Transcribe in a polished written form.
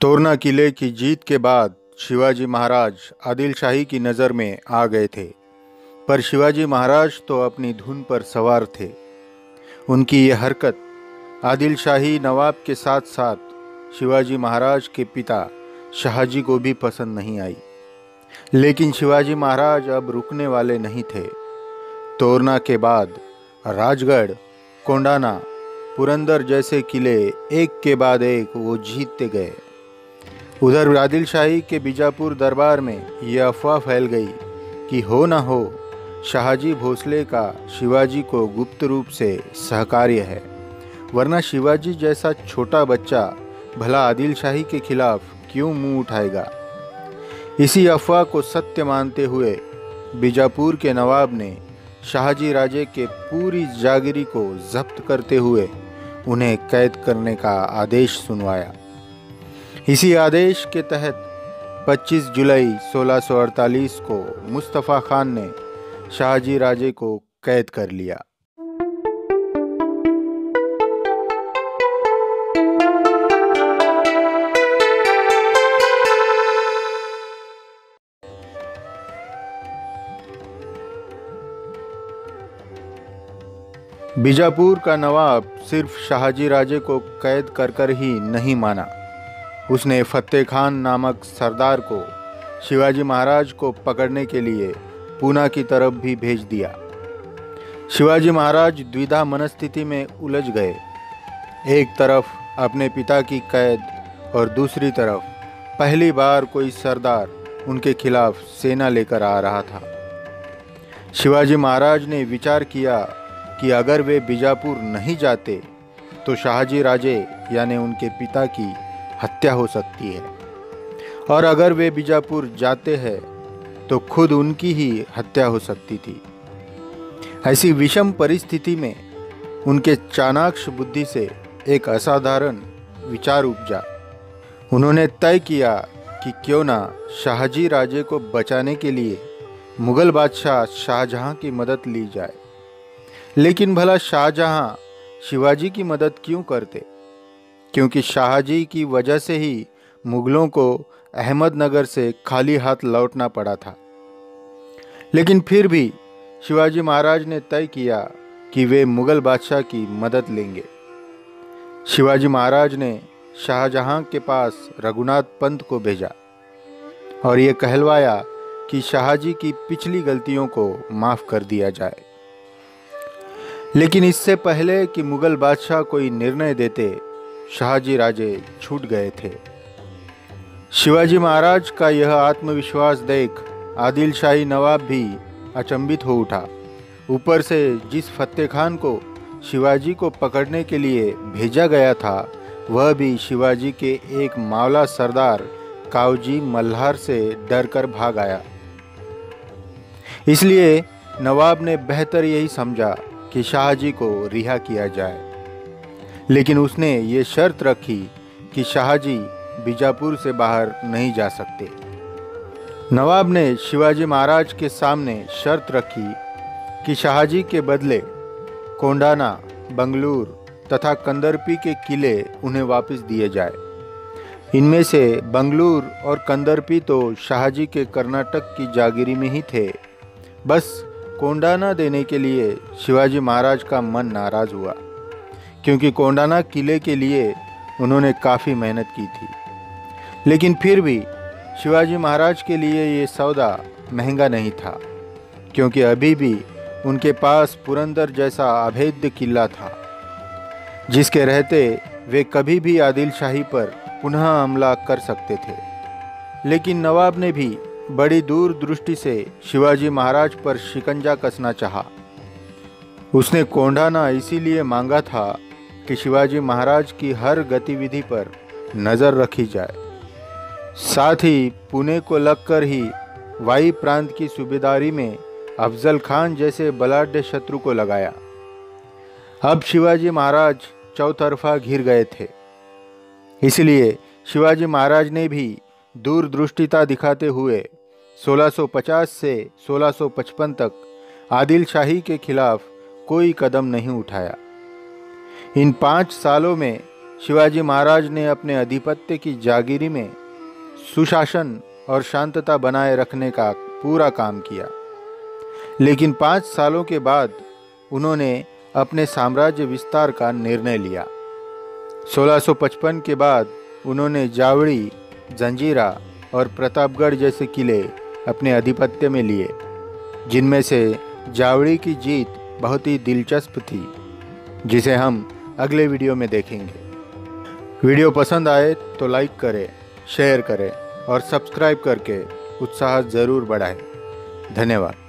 तोरना किले की जीत के बाद शिवाजी महाराज आदिल शाही की नज़र में आ गए थे, पर शिवाजी महाराज तो अपनी धुन पर सवार थे। उनकी ये हरकत आदिल शाही नवाब के साथ साथ शिवाजी महाराज के पिता शाहजी को भी पसंद नहीं आई। लेकिन शिवाजी महाराज अब रुकने वाले नहीं थे। तोरना के बाद राजगढ़, कोंडाना, पुरंदर जैसे किले एक के बाद एक वो जीतते गए। उधर आदिल शाही के बीजापुर दरबार में यह अफवाह फैल गई कि हो न हो शाहजी भोसले का शिवाजी को गुप्त रूप से सहकार्य है, वरना शिवाजी जैसा छोटा बच्चा भला आदिल शाही के खिलाफ क्यों मुंह उठाएगा। इसी अफवाह को सत्य मानते हुए बीजापुर के नवाब ने शाहजी राजे के पूरी जागीरी को जब्त करते हुए उन्हें कैद करने का आदेश सुनवाया। इसी आदेश के तहत 25 जुलाई 1648 को मुस्तफ़ा खान ने शाहजी राजे को कैद कर लिया। बीजापुर का नवाब सिर्फ शाहजी राजे को कैद कर ही नहीं माना, उसने फतेह खान नामक सरदार को शिवाजी महाराज को पकड़ने के लिए पूना की तरफ भी भेज दिया। शिवाजी महाराज द्विधा मनस्थिति में उलझ गए। एक तरफ अपने पिता की कैद और दूसरी तरफ पहली बार कोई सरदार उनके खिलाफ सेना लेकर आ रहा था। शिवाजी महाराज ने विचार किया कि अगर वे बीजापुर नहीं जाते तो शाहजी राजे यानी उनके पिता की हत्या हो सकती है, और अगर वे बीजापुर जाते हैं तो खुद उनकी ही हत्या हो सकती थी। ऐसी विषम परिस्थिति में उनके चाणाक्ष बुद्धि से एक असाधारण विचार उपजा। उन्होंने तय किया कि क्यों ना शाहजी राजे को बचाने के लिए मुगल बादशाह शाहजहां की मदद ली जाए। लेकिन भला शाहजहां शिवाजी की मदद क्यों करते? क्योंकि शाहजी की वजह से ही मुगलों को अहमदनगर से खाली हाथ लौटना पड़ा था। लेकिन फिर भी शिवाजी महाराज ने तय किया कि वे मुगल बादशाह की मदद लेंगे। शिवाजी महाराज ने शाहजहां के पास रघुनाथ पंत को भेजा और ये कहलवाया कि शाहजी की पिछली गलतियों को माफ़ कर दिया जाए। लेकिन इससे पहले कि मुगल बादशाह कोई निर्णय देते, शाहजी राजे छूट गए थे। शिवाजी महाराज का यह आत्मविश्वास देख आदिल शाही नवाब भी अचंभित हो उठा। ऊपर से जिस फतेह खान को शिवाजी को पकड़ने के लिए भेजा गया था, वह भी शिवाजी के एक मावला सरदार कावजी मल्हार से डरकर भाग आया। इसलिए नवाब ने बेहतर यही समझा कि शाहजी को रिहा किया जाए। लेकिन उसने ये शर्त रखी कि शाहजी बीजापुर से बाहर नहीं जा सकते। नवाब ने शिवाजी महाराज के सामने शर्त रखी कि शाहजी के बदले कोंडाना, बंगलूर तथा कंदरपी के किले उन्हें वापस दिए जाए। इनमें से बंगलूर और कंदरपी तो शाहजी के कर्नाटक की जागीरी में ही थे। बस कोंडाना देने के लिए शिवाजी महाराज का मन नाराज़ हुआ, क्योंकि कोंडाना किले के लिए उन्होंने काफ़ी मेहनत की थी। लेकिन फिर भी शिवाजी महाराज के लिए ये सौदा महंगा नहीं था, क्योंकि अभी भी उनके पास पुरंदर जैसा अभेद्य किला था, जिसके रहते वे कभी भी आदिल शाही पर पुनः हमला कर सकते थे। लेकिन नवाब ने भी बड़ी दूरदृष्टि से शिवाजी महाराज पर शिकंजा कसना चाहा। उसने कोंडाना इसीलिए मांगा था कि शिवाजी महाराज की हर गतिविधि पर नज़र रखी जाए। साथ ही पुणे को लगकर ही वाई प्रांत की सूबेदारी में अफजल खान जैसे बलाढ्य शत्रु को लगाया। अब शिवाजी महाराज चौतरफा घिर गए थे। इसलिए शिवाजी महाराज ने भी दूरदृष्टिता दिखाते हुए 1650 से 1655 तक आदिल शाही के खिलाफ कोई कदम नहीं उठाया। इन 5 सालों में शिवाजी महाराज ने अपने आधिपत्य की जागीरी में सुशासन और शांतता बनाए रखने का पूरा काम किया। लेकिन 5 सालों के बाद उन्होंने अपने साम्राज्य विस्तार का निर्णय लिया। 1655 के बाद उन्होंने जावड़ी, जंजीरा और प्रतापगढ़ जैसे किले अपने आधिपत्य में लिए, जिनमें से जावड़ी की जीत बहुत ही दिलचस्प थी, जिसे हम अगले वीडियो में देखेंगे। वीडियो पसंद आए तो लाइक करें, शेयर करें और सब्सक्राइब करके उत्साह ज़रूर बढ़ाएं। धन्यवाद।